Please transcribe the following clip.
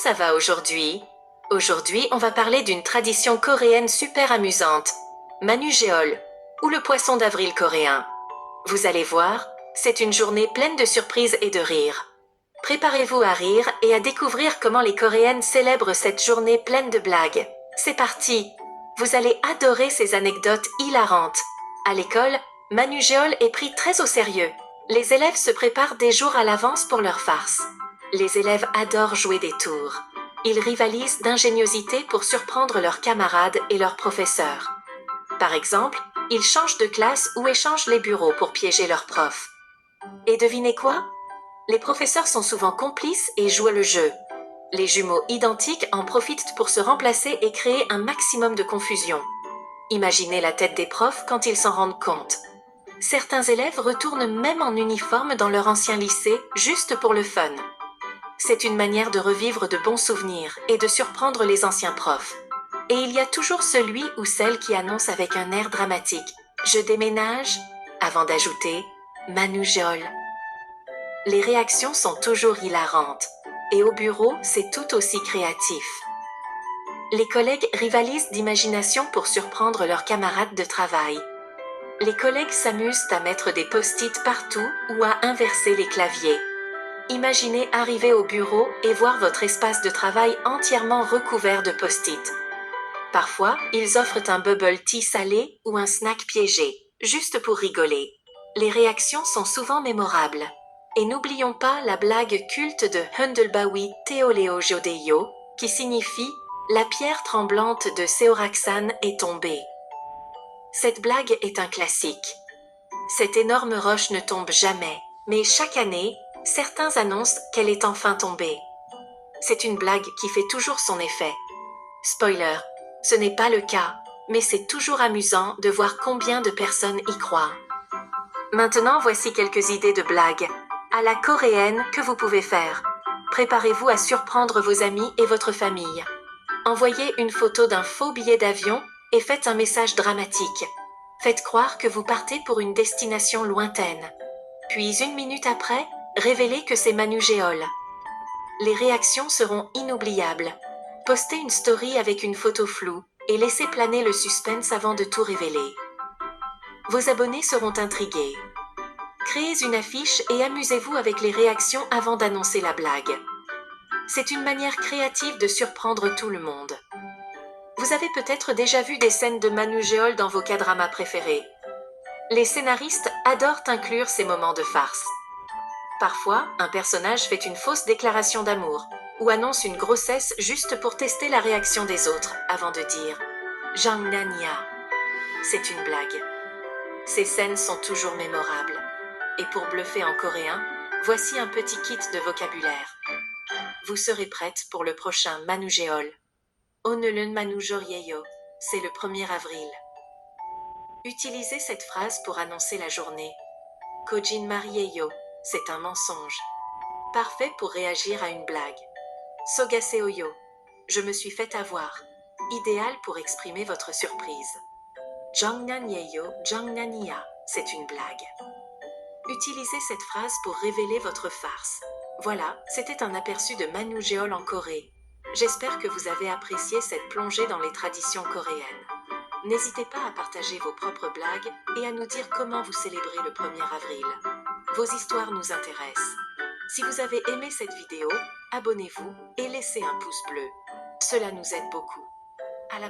ça va aujourd'hui? Aujourd'hui, on va parler d'une tradition coréenne super amusante, Manujeol, ou le poisson d'avril coréen. Vous allez voir, c'est une journée pleine de surprises et de rires. Préparez-vous à rire et à découvrir comment les Coréennes célèbrent cette journée pleine de blagues. C'est parti! Vous allez adorer ces anecdotes hilarantes. À l'école, Manujeol est pris très au sérieux. Les élèves se préparent des jours à l'avance pour leur farce. Les élèves adorent jouer des tours. Ils rivalisent d'ingéniosité pour surprendre leurs camarades et leurs professeurs. Par exemple, ils changent de classe ou échangent les bureaux pour piéger leurs profs. Et devinez quoi? Les professeurs sont souvent complices et jouent le jeu. Les jumeaux identiques en profitent pour se remplacer et créer un maximum de confusion. Imaginez la tête des profs quand ils s'en rendent compte. Certains élèves retournent même en uniforme dans leur ancien lycée, juste pour le fun. C'est une manière de revivre de bons souvenirs et de surprendre les anciens profs. Et il y a toujours celui ou celle qui annonce avec un air dramatique « Je déménage » avant d'ajouter « Manujeol ». Les réactions sont toujours hilarantes. Et au bureau, c'est tout aussi créatif. Les collègues rivalisent d'imagination pour surprendre leurs camarades de travail. Les collègues s'amusent à mettre des post-it partout ou à inverser les claviers. Imaginez arriver au bureau et voir votre espace de travail entièrement recouvert de post-it. Parfois, ils offrent un bubble tea salé ou un snack piégé, juste pour rigoler. Les réactions sont souvent mémorables. Et n'oublions pas la blague culte de Hundelbawi Teoleo Jodeyo, qui signifie « La pierre tremblante de Seoraksan est tombée ». Cette blague est un classique. Cette énorme roche ne tombe jamais, mais chaque année, certains annoncent qu'elle est enfin tombée. C'est une blague qui fait toujours son effet. Spoiler, ce n'est pas le cas, mais c'est toujours amusant de voir combien de personnes y croient. Maintenant, voici quelques idées de blagues à la coréenne que vous pouvez faire. Préparez-vous à surprendre vos amis et votre famille. Envoyez une photo d'un faux billet d'avion et faites un message dramatique. Faites croire que vous partez pour une destination lointaine. Puis une minute après, révélez que c'est Manujeol. Les réactions seront inoubliables. Postez une story avec une photo floue et laissez planer le suspense avant de tout révéler. Vos abonnés seront intrigués. Créez une affiche et amusez-vous avec les réactions avant d'annoncer la blague. C'est une manière créative de surprendre tout le monde. Vous avez peut-être déjà vu des scènes de Manujeol dans vos K-dramas préférés. Les scénaristes adorent inclure ces moments de farce. Parfois, un personnage fait une fausse déclaration d'amour ou annonce une grossesse juste pour tester la réaction des autres avant de dire « Jangnania ». C'est une blague. Ces scènes sont toujours mémorables. Et pour bluffer en coréen, voici un petit kit de vocabulaire. Vous serez prête pour le prochain Manujeol. Onelen Manujoryeyo, c'est le 1er avril. Utilisez cette phrase pour annoncer la journée. Kojin Marieyo, c'est un mensonge. Parfait pour réagir à une blague. Sogaseoyo, je me suis fait avoir. Idéal pour exprimer votre surprise. Jangnanyeyo, Jangnania, c'est une blague. Utilisez cette phrase pour révéler votre farce. Voilà, c'était un aperçu de Manujeol en Corée. J'espère que vous avez apprécié cette plongée dans les traditions coréennes. N'hésitez pas à partager vos propres blagues et à nous dire comment vous célébrez le 1er avril. Vos histoires nous intéressent. Si vous avez aimé cette vidéo, abonnez-vous et laissez un pouce bleu. Cela nous aide beaucoup. À la prochaine.